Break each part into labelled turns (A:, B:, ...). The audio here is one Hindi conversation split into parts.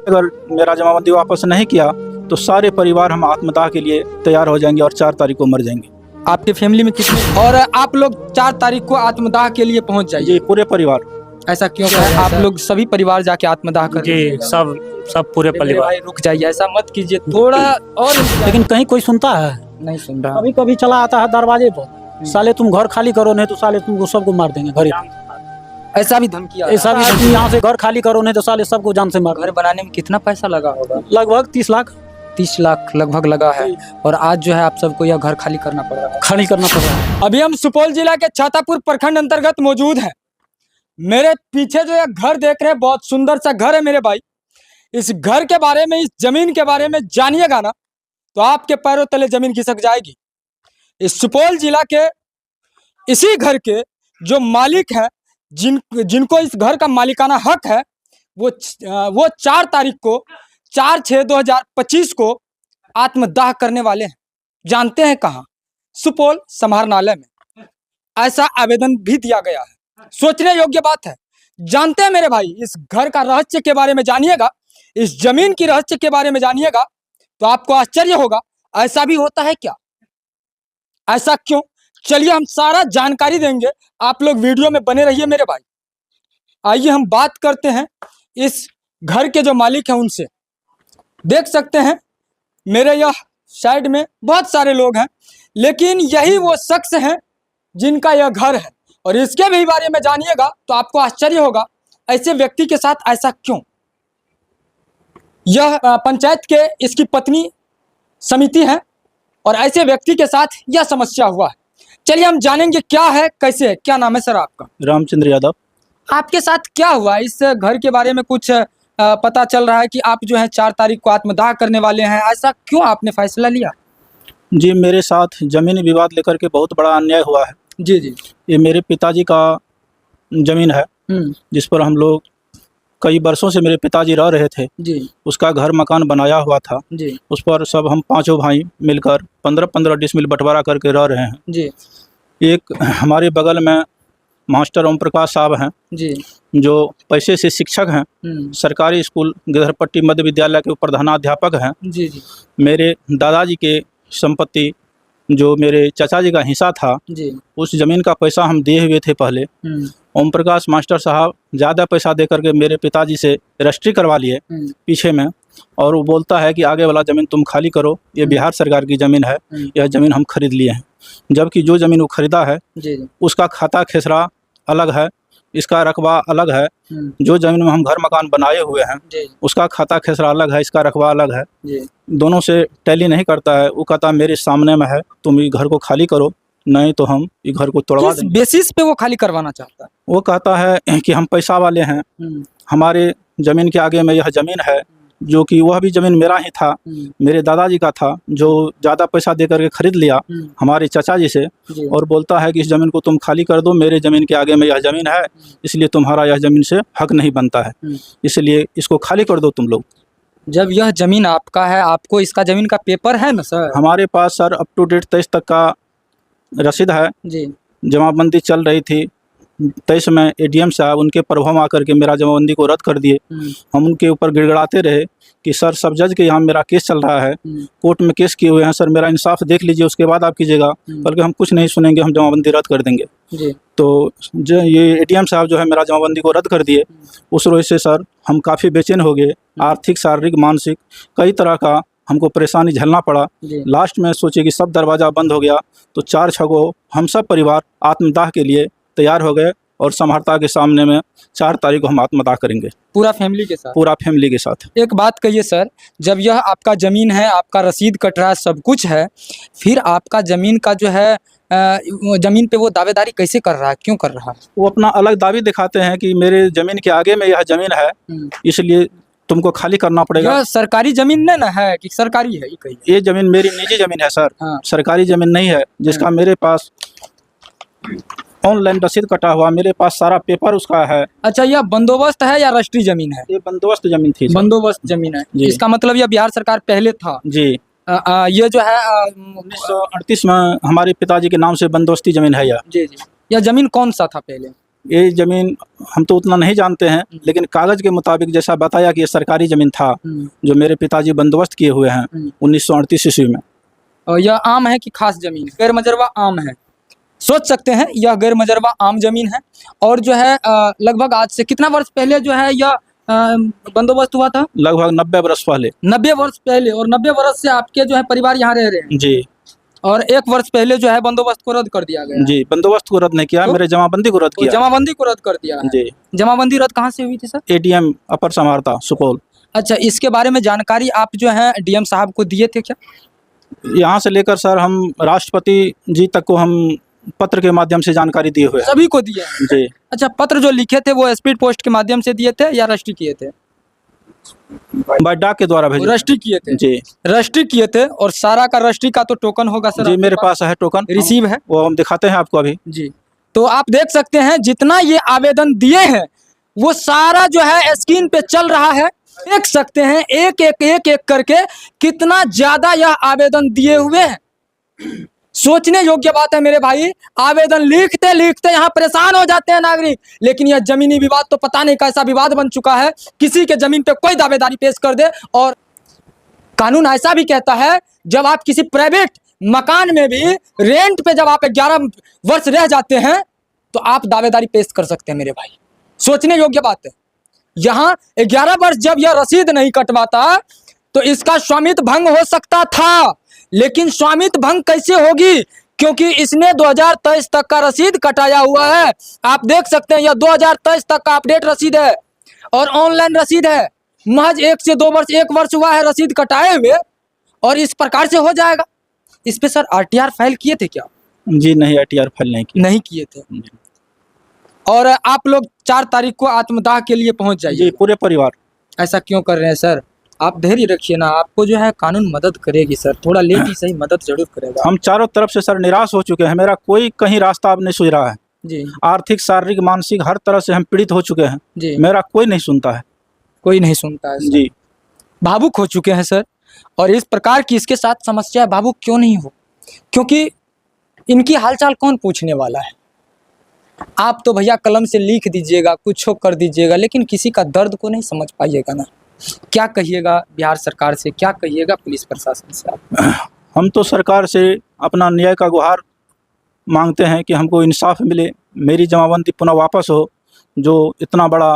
A: अगर मेरा जमाबंदी वापस नहीं किया तो सारे परिवार हम आत्मदाह के लिए तैयार हो जाएंगे और 4 तारीख को मर जाएंगे।
B: आपके फैमिली में कितने, और आप लोग 4 तारीख को आत्मदाह के लिए पहुंच जाइए?
A: जी, पूरे परिवार।
B: ऐसा क्यों है? आप लोग सभी परिवार जाके आत्मदाह कर?
C: जी, सब पूरे परिवार।
B: भाई रुक जाइए, ऐसा मत कीजिए, थोड़ा और।
D: लेकिन कहीं कोई सुनता है?
B: नहीं सुन रहा।
D: कभी कभी चला आता है दरवाजे पर, साले तुम घर खाली करो नहीं तो साले तुमको सबको मार देंगे घर।
B: ऐसा भी धमकी आ
D: ऐसा भी धमकी, यहाँ से घर खाली करो नहीं तो साले सबको जान से मार।
B: घर बनाने में कितना पैसा लगा होगा?
D: लगभग 30 लाख।
B: 30 लाख लगभग लगा है, और आज जो है आप सबको यह घर खाली करना पड़ रहा है।
D: खाली करना पड़ रहा है।
B: अभी हम सुपौल जिला के छातापुर प्रखंड अंतर्गत मौजूद हैं। मेरे पीछे जो एक घर देख रहे हैं, बहुत सुंदर सा घर है मेरे भाई। इस घर के बारे में, इस जमीन के बारे में जानिएगा ना तो आपके पैरों तले जमीन खिसक जाएगी। इस सुपौल जिला के इसी घर के जो मालिक हैं, जिनको इस घर का मालिकाना हक है, वो 4 तारीख को 4/6/2025 को आत्मदाह करने वाले हैं। जानते हैं कहाँ? सुपौल समाहरणालय में ऐसा आवेदन भी दिया गया है। सोचने योग्य बात है। जानते हैं मेरे भाई, इस घर का रहस्य के बारे में जानिएगा, इस जमीन की रहस्य के बारे में जानिएगा तो आपको आश्चर्य होगा। ऐसा भी होता है क्या? ऐसा क्यों? चलिए हम सारा जानकारी देंगे, आप लोग वीडियो में बने रहिए मेरे भाई। आइए हम बात करते हैं इस घर के जो मालिक हैं उनसे। देख सकते हैं मेरे यह साइड में बहुत सारे लोग हैं, लेकिन यही वो शख्स हैं जिनका यह घर है, और इसके भी बारे में जानिएगा तो आपको आश्चर्य होगा। ऐसे व्यक्ति के साथ ऐसा क्यों? यह पंचायत के इसकी पत्नी समिति है, और ऐसे व्यक्ति के साथ यह समस्या हुआ है। चलिए हम जानेंगे क्या है, कैसे है। क्या नाम है सर आपका?
A: रामचंद्र यादव।
B: आपके साथ क्या हुआ? इस घर के बारे में कुछ पता चल रहा है कि आप जो है 4 तारीख को आत्मदाह करने वाले हैं। ऐसा क्यों आपने फैसला लिया?
A: जी, मेरे साथ जमीन विवाद लेकर के बहुत बड़ा अन्याय हुआ है।
B: जी जी।
A: ये मेरे पिताजी का जमीन है, जिस पर हम लोग कई वर्षों से मेरे पिताजी रह रहे थे।
B: जी।
A: उसका घर मकान बनाया हुआ था।
B: जी।
A: उस पर सब हम 5 भाई मिलकर 15-15 डिसमिल बंटवारा करके रह रहे हैं।
B: जी।
A: एक हमारे बगल में मास्टर ओम प्रकाश साहब हैं,
B: जी,
A: जो पैसे से शिक्षक हैं, सरकारी स्कूल गिरधरपट्टी मध्य विद्यालय के प्रधानाध्यापक हैं।
B: जी जी। मेरे
A: दादाजी के संपत्ति, जो मेरे चाचा जी का हिस्सा था,
B: जी,
A: उस जमीन का पैसा हम दिए हुए थे पहले। ओम प्रकाश मास्टर साहब ज़्यादा पैसा दे करके मेरे पिताजी से रजिस्ट्री करवा लिए पीछे में, और वो बोलता है कि आगे वाला ज़मीन तुम खाली करो, ये बिहार सरकार की ज़मीन है, यह ज़मीन हम खरीद लिए हैं। जबकि जो ज़मीन वो खरीदा है उसका खाता खेसरा अलग है, इसका रकबा अलग है। जो ज़मीन में हम घर मकान बनाए हुए हैं उसका खाता खेसरा अलग है, इसका रकबा अलग है। दोनों से टैली नहीं करता है। वो कहता है मेरे सामने में है, तुम इस घर को खाली करो, नहीं तो हम इस घर को तोड़वा देंगे।
B: बेसिस पे वो खाली करवाना चाहता है?
A: वो कहता है कि हम पैसा वाले हैं, हमारे ज़मीन के आगे में यह ज़मीन है, जो कि वह भी ज़मीन मेरा ही था, मेरे दादाजी का था, जो ज़्यादा पैसा दे करके खरीद लिया हमारे चाचा जी से, और बोलता है कि इस ज़मीन को तुम खाली कर दो, मेरे ज़मीन के आगे में यह ज़मीन है, इसलिए तुम्हारा यह ज़मीन से हक नहीं बनता है, इसलिए इसको खाली कर दो तुम लोग।
B: जब यह ज़मीन आपका है, आपको इसका ज़मीन का पेपर है ना सर?
A: हमारे पास सर अप टू डेट 23 तक का रसीद है जी। जमाबंदी चल रही थी, 23 में एडीएम साहब उनके प्रभाव आकर के मेरा जमाबंदी को रद्द कर दिए। हम उनके ऊपर गिड़गिड़ाते रहे कि सर सब जज के यहाँ मेरा केस चल रहा है, कोर्ट में केस किए हुए हैं, सर मेरा इंसाफ देख लीजिए, उसके बाद आप कीजिएगा। बल्कि हम कुछ नहीं सुनेंगे, हम जमाबंदी रद्द कर देंगे जी। तो जो ये एडीएम साहब जो है मेरा जमाबंदी को रद्द कर दिए, उस वजह से सर हम काफ़ी बेचैन हो गए। आर्थिक, शारीरिक, मानसिक कई तरह का हमको परेशानी झेलना पड़ा। लास्ट में सोचे कि सब दरवाज़ा बंद हो गया, तो 4-6 को हम सब परिवार आत्मदाह के लिए तैयार हो गए, और समहर्ता के सामने में 4 तारीख को हम आत्मदाह करेंगे,
B: पूरा फैमिली के साथ। पूरा
A: फैमिली के साथ।
B: एक बात कहिए सर, जब यह आपका ज़मीन है, आपका रसीद कट रहा है, सब कुछ है, फिर आपका ज़मीन का जो है ज़मीन पे वो दावेदारी कैसे कर रहा है, क्यों कर रहा है?
A: वो अपना अलग दावी दिखाते हैं कि मेरे ज़मीन के आगे में यह ज़मीन है, इसलिए तुमको खाली करना पड़ेगा।
B: यह सरकारी ज़मीन नहीं ना है कि सरकारी है?
A: ये ज़मीन मेरी निजी ज़मीन है सर। हाँ। सरकारी ज़मीन नहीं है, जिसका मेरे पास ऑनलाइन रसीद कटा हुआ, मेरे पास सारा पेपर उसका है।
B: अच्छा, यह बंदोबस्त है या राष्ट्रीय जमीन है?
A: ये बंदोबस्त जमीन थी।
B: बंदोबस्त जमीन है, इसका मतलब यह बिहार सरकार पहले था
A: जी।
B: ये जो है
A: 1938 में हमारे पिताजी के नाम से बंदोबस्ती जमीन है। यह
B: जी जी। यह जमीन कौन सा था पहले?
A: ये ज़मीन हम तो उतना नहीं जानते हैं, लेकिन कागज़ के मुताबिक जैसा बताया कि ये सरकारी ज़मीन था जो मेरे पिताजी बंदोबस्त किए हुए हैं 1938 ईस्वी में।
B: और यह आम है कि खास जमीन है? गैर मजरवा आम है, सोच सकते हैं यह गैर मजरवा आम जमीन है। और जो है लगभग आज से कितना वर्ष पहले जो है यह बंदोबस्त हुआ था?
A: लगभग 90 वर्ष पहले।
B: 90 वर्ष पहले। और 90 वर्ष से आपके जो है परिवार यहाँ रह रहे हैं?
A: जी।
B: और 1 वर्ष पहले जो है बंदोबस्त को रद्द कर दिया गया?
A: जी, बंदोबस्त को रद्द नहीं किया,
B: तो?
A: मेरे जमाबंदी को रद्द किया।
B: जमाबंदी को रद्द कर दिया है।
A: जी।
B: जमाबंदी रद्द कहाँ से हुई थी सर?
A: एडीएम अपर समाहर्ता सुपौल।
B: अच्छा, इसके बारे में जानकारी आप जो है डीएम साहब को दिए थे क्या?
A: यहाँ से लेकर सर हम राष्ट्रपति जी तक को हम पत्र के माध्यम से जानकारी दिए हुए हैं।
B: सभी को दिए हैं?
A: जी।
B: अच्छा, पत्र जो लिखे थे वो स्पीड पोस्ट के माध्यम से दिए थे या रजिस्ट्री किए थे?
A: बाय डाक के द्वारा भेजे।
B: रजिस्ट्री किए थे?
A: जी।
B: रजिस्ट्री किए थे। और सारा का रजिस्ट्री का तो टोकन होगा सर?
A: जी, मेरे पास है टोकन,
B: रिसीव है,
A: वो हम दिखाते हैं आपको अभी।
B: जी। तो आप देख सकते हैं जितना ये आवेदन दिए हैं वो सारा जो है स्क्रीन पे चल रहा है। देख सकते हैं एक एक करके कितना ज्यादा यह आवेदन दिए हुए हैं। सोचने योग्य बात है मेरे भाई। आवेदन लिखते लिखते यहाँ परेशान हो जाते हैं नागरिक। लेकिन यह जमीनी विवाद तो पता नहीं कैसा विवाद बन चुका है, किसी के जमीन पे कोई दावेदारी पेश कर दे। और कानून ऐसा भी कहता है जब आप किसी प्राइवेट मकान में भी रेंट पे जब आप 11 वर्ष रह जाते हैं तो आप दावेदारी पेश कर सकते हैं मेरे भाई। सोचने योग्य बात है। यहाँ 11 वर्ष जब यह रसीद नहीं कटवाता तो इसका स्वामित्व भंग हो सकता था। लेकिन स्वामित्व भंग कैसे होगी? क्योंकि इसने 2023 तक का रसीद कटाया हुआ है। आप देख सकते हैं यह 2023 तक का अपडेट रसीद है और ऑनलाइन रसीद है। महज 1 से 2 वर्ष, 1 वर्ष हुआ है रसीद कटाए हुए और इस प्रकार से हो जाएगा। इस पे सर आरटीआर फाइल किए थे क्या?
A: जी नहीं, आरटीआर फाइल नहीं किया।
B: नहीं किए थे। और आप लोग 4 तारीख को आत्मदाह के लिए पहुंच जाइए।
A: जी, पूरे परिवार।
B: ऐसा क्यों कर रहे हैं सर? आप धैर्य रखिए ना, आपको जो है कानून मदद करेगी सर, थोड़ा लेट ही सही मदद जरूर करेगा।
A: हम चारों तरफ से सर निराश हो चुके हैं, मेरा कोई कहीं रास्ता अब नहीं सूझ रहा है
B: जी।
A: आर्थिक, शारीरिक, मानसिक हर तरह से हम पीड़ित हो चुके हैं
B: जी।
A: मेरा कोई नहीं सुनता है।
B: कोई नहीं सुनता है
A: जी।
B: भावुक हो चुके हैं सर। और इस प्रकार की इसके साथ समस्या है, भावुक क्यों नहीं हो? क्योंकि इनकी हालचाल कौन पूछने वाला है? आप तो भैया कलम से लिख दीजिएगा, कुछ कर दीजिएगा, लेकिन किसी का दर्द को नहीं समझ पाइएगा ना। क्या कहिएगा बिहार सरकार से, क्या कहिएगा पुलिस प्रशासन से आप?
A: हम तो सरकार से अपना न्याय का गुहार मांगते हैं कि हमको इंसाफ मिले, मेरी जमाबंदी पुनः वापस हो। जो इतना बड़ा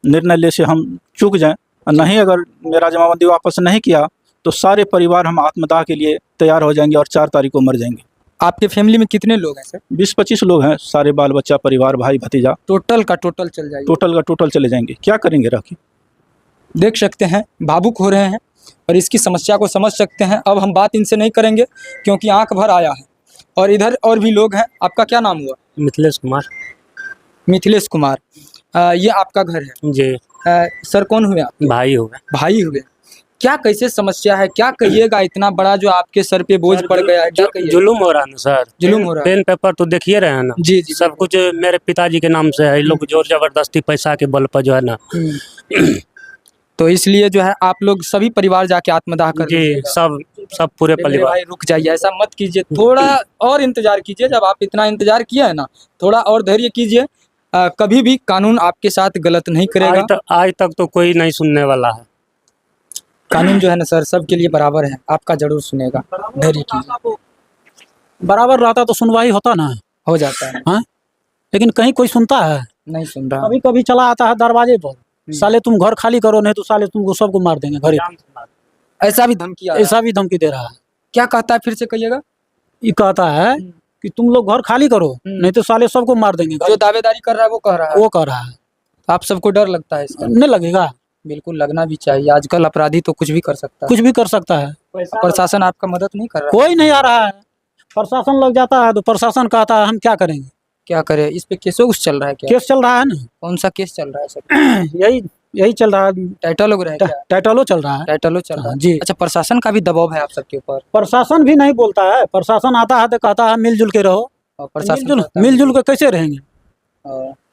A: निर्णय ले से हम चूक जाएं, और नहीं अगर मेरा जमाबंदी वापस नहीं किया तो सारे परिवार हम आत्मदाह के लिए तैयार हो जाएंगे और 4 तारीख को मर जाएंगे।
B: आपके फैमिली में कितने लोग हैं सर?
A: 20-25 लोग हैं, सारे बाल बच्चा, परिवार, भाई भतीजा।
B: टोटल का टोटल चल जाएगा?
A: टोटल का टोटल चले जाएंगे, क्या करेंगे रह के?
B: देख सकते हैं भावुक हो रहे हैं और इसकी समस्या को समझ सकते हैं। अब हम बात इनसे नहीं करेंगे क्योंकि आंख भर आया है। और इधर और भी लोग हैं। आपका क्या नाम हुआ?
C: मिथिलेश कुमार।
B: मिथिलेश कुमार, ये आपका घर है?
C: जी।
B: सर कौन हुए आप?
C: भाई हुए।
B: भाई हुए। क्या कैसे समस्या है, क्या कहिएगा? इतना बड़ा जो आपके सर पे बोझ पड़ गया है, क्या कहिएगा?
C: जुलूम हो रहा है ना सर,
B: जुलूम हो रहा है।
C: पेन पेपर तो देखिए रहे हैं ना।
B: जी जी।
C: सब कुछ मेरे पिताजी के नाम से है, लोग जोर जबरदस्ती पैसा के बल पर जो है ना।
B: तो इसलिए जो है आप लोग सभी परिवार जाके आत्मदाह कर
C: जी, सब पूरे
B: मेरे
C: परिवार।
B: भाई रुक जाइए, ऐसा मत कीजिए, थोड़ा और इंतजार कीजिए। जब आप इतना इंतजार किए है ना, थोड़ा और धैर्य कीजिए। कभी भी कानून आपके साथ गलत नहीं करेगा।
C: आज तक तो कोई नहीं सुनने वाला है।
B: कानून जो है ना सर सबके लिए बराबर है, आपका जरूर सुनेगा। धैर्य कीजिए।
D: बराबर रहता तो सुनवाई होता ना,
B: हो जाता है।
D: हाँ, लेकिन कहीं कोई सुनता है?
B: नहीं सुन रहा।
D: कभी कभी चला आता है दरवाजे पर, साले तुम घर खाली करो नहीं तो साले तुमको सबको मार देंगे घरे।
B: ऐसा भी धमकी आ रहा है?
D: ऐसा भी धमकी दे रहा है।
B: क्या कहता है, फिर से कहिएगा?
D: ये कहता है कि तुम लोग घर खाली करो नहीं तो साले सबको मार देंगे।
B: जो दावेदारी कर रहा है वो कह रहा है?
D: वो कह रहा है।
B: आप सबको डर लगता है इसका?
D: नहीं लगेगा?
B: बिल्कुल लगना भी चाहिए। आजकल अपराधी तो कुछ भी कर सकता है।
D: कुछ भी कर सकता है।
B: प्रशासन आपका मदद नहीं कर रहा है?
D: कोई नहीं आ रहा है। प्रशासन लग जाता है तो प्रशासन कहता है हम क्या करेंगे।
B: क्या करे? इस पे केस चल रहा है क्या?
D: केस चल रहा है ना।
B: कौन सा केस चल रहा है सर?
D: यही चल रहा है।
B: टाइटल हो रहा है क्या?
D: टाइटलो चल रहा है।
B: टाइटलो चल रहा है
D: जी।
B: अच्छा, प्रशासन का भी दबाव है आप सबके ऊपर?
D: प्रशासन भी नहीं बोलता है। प्रशासन आता है तो कहता है मिलजुल के रहो।
B: प्रशासन
D: मिलजुल के कैसे रहेंगे?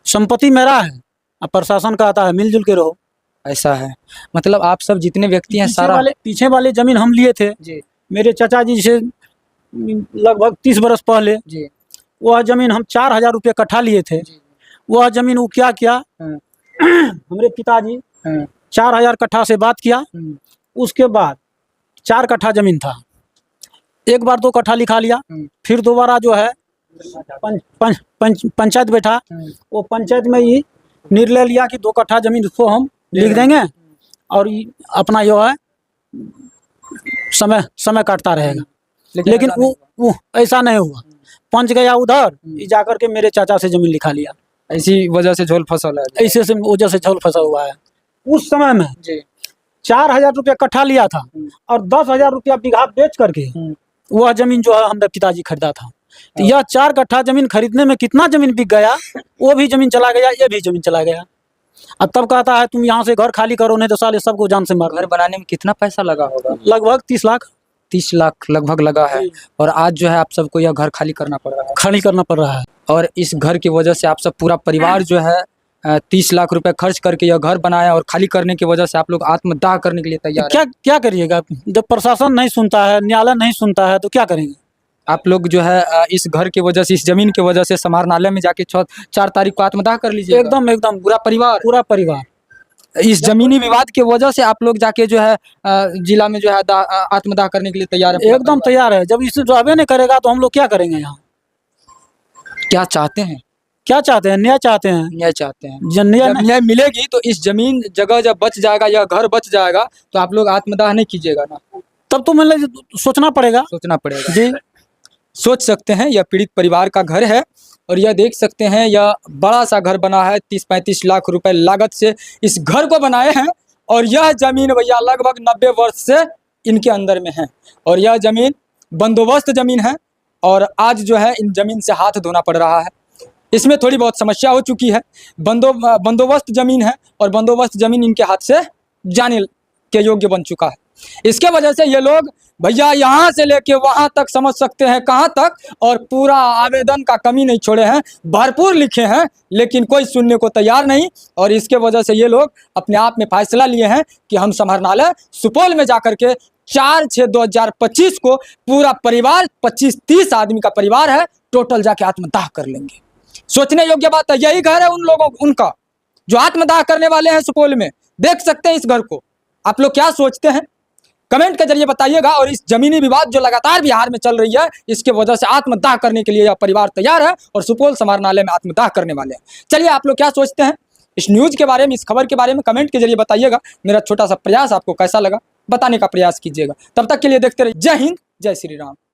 D: संपत्ति मेरा है, अब प्रशासन कहता है मिलजुल के रहो।
B: ऐसा है? मतलब आप सब जितने व्यक्ति हैं सारा
D: पीछे वाले जमीन हम लिए थे
B: जी।
D: मेरे चाचा जी से लगभग 30 बरस पहले।
B: जी।
D: वह जमीन हम 4000 रुपये कट्ठा लिए थे। वह जमीन वो क्या किया, हमारे पिताजी 4000 कट्ठा से बात किया। उसके बाद 4 कट्ठा जमीन था, एक बार 2 कट्ठा लिखा लिया, फिर दोबारा जो है पंचायत बैठा, वो पंचायत में ही निर्णय लिया कि 2 कट्ठा जमीन उसको हम लिख देंगे और अपना जो है समय काटता रहेगा। लेकिन वो ऐसा नहीं हुआ। पंच गया उधर, जाकर के मेरे चाचा से जमीन लिखा लिया।
B: इसी वजह से झोल फसल है,
D: ऐसे से वजह से झोल फंसा हुआ है। उस समय में
B: जी
D: 4000 रुपया कट्ठा लिया था और 10,000 रुपया बीघा बेच करके वह जमीन जो है हमारे पिताजी खरीदा था। तो यह 4 कट्ठा जमीन खरीदने में कितना जमीन बिक गया, वो भी जमीन चला गया, ये भी जमीन चला गया। अब तब कहता है तुम यहाँ से घर खाली करो, नहीं तो साले सबको जान से मार।
B: घर बनाने में कितना पैसा लगा होगा?
D: लगभग 30 लाख
B: 30 लाख लगभग लगा है। और आज जो है आप सबको यह घर खाली करना पड़ रहा है।
D: खाली करना पड़ रहा है।
B: और इस घर की वजह से आप सब पूरा परिवार जो है 30 लाख रुपए खर्च करके यह घर बनाया, और खाली करने की वजह से आप लोग आत्मदाह करने के लिए तैयार
D: क्या क्या करिएगा? जब प्रशासन नहीं सुनता है, न्यायालय नहीं सुनता है, तो क्या करेंगे?
B: आप लोग जो है इस घर की वजह से, इस जमीन की वजह से समाहरणालय में जाके 4 तारीख को आत्मदाह कर लीजिए।
D: एकदम
B: पूरा परिवार इस जमीनी विवाद की वजह से आप लोग जाके जो है जिला में जो है आत्मदाह करने के लिए तैयार है।
D: एकदम तैयार है। जब इसे रहबे नहीं करेगा तो हम लोग क्या करेंगे? यहाँ
B: क्या चाहते हैं?
D: क्या चाहते हैं? न्याय चाहते हैं।
B: न्याय चाहते हैं।
D: जब
B: न्याय मिलेगी तो इस जमीन जगह जब बच जाएगा या घर बच जाएगा तो आप लोग आत्मदाह नहीं कीजिएगा ना?
D: तब तो मतलब सोचना पड़ेगा जी।
B: सोच सकते हैं, यह पीड़ित परिवार का घर है और यह देख सकते हैं यह बड़ा सा घर बना है। 30-35 लाख रुपए लागत से इस घर को बनाए हैं और यह जमीन भैया लगभग 90 वर्ष से इनके अंदर में है और यह जमीन बंदोबस्त जमीन है और आज जो है इन जमीन से हाथ धोना पड़ रहा है। इसमें थोड़ी बहुत समस्या हो चुकी है। बंदोबस्त जमीन है और बंदोबस्त जमीन इनके हाथ से जाने के योग्य बन चुका है। इसके वजह से ये लोग भैया यहाँ से लेके वहां तक समझ सकते हैं कहां तक, और पूरा आवेदन का कमी नहीं छोड़े हैं, भरपूर लिखे हैं, लेकिन कोई सुनने को तैयार नहीं। और इसके वजह से ये लोग अपने आप में फैसला लिए हैं कि हम समाहरणालय सुपौल में जाकर के 4/6/2025 को पूरा परिवार 25-30 आदमी का परिवार है, टोटल जाके आत्मदाह कर लेंगे। सोचने योग्य बात है। यही घर है उन लोगों उनका जो आत्मदाह करने वाले हैं सुपौल में। देख सकते हैं इस घर को। आप लोग क्या सोचते हैं कमेंट के जरिए बताइएगा। और इस जमीनी विवाद जो लगातार बिहार में चल रही है, इसके वजह से आत्मदाह करने के लिए यह परिवार तैयार है और सुपौल समाहरणालय में आत्मदाह करने वाले हैं। चलिए आप लोग क्या सोचते हैं इस न्यूज के बारे में, इस खबर के बारे में कमेंट के जरिए बताइएगा। मेरा छोटा सा प्रयास आपको कैसा लगा बताने का प्रयास कीजिएगा। तब तक के लिए देखते रहिए। जय हिंद, जय श्री राम।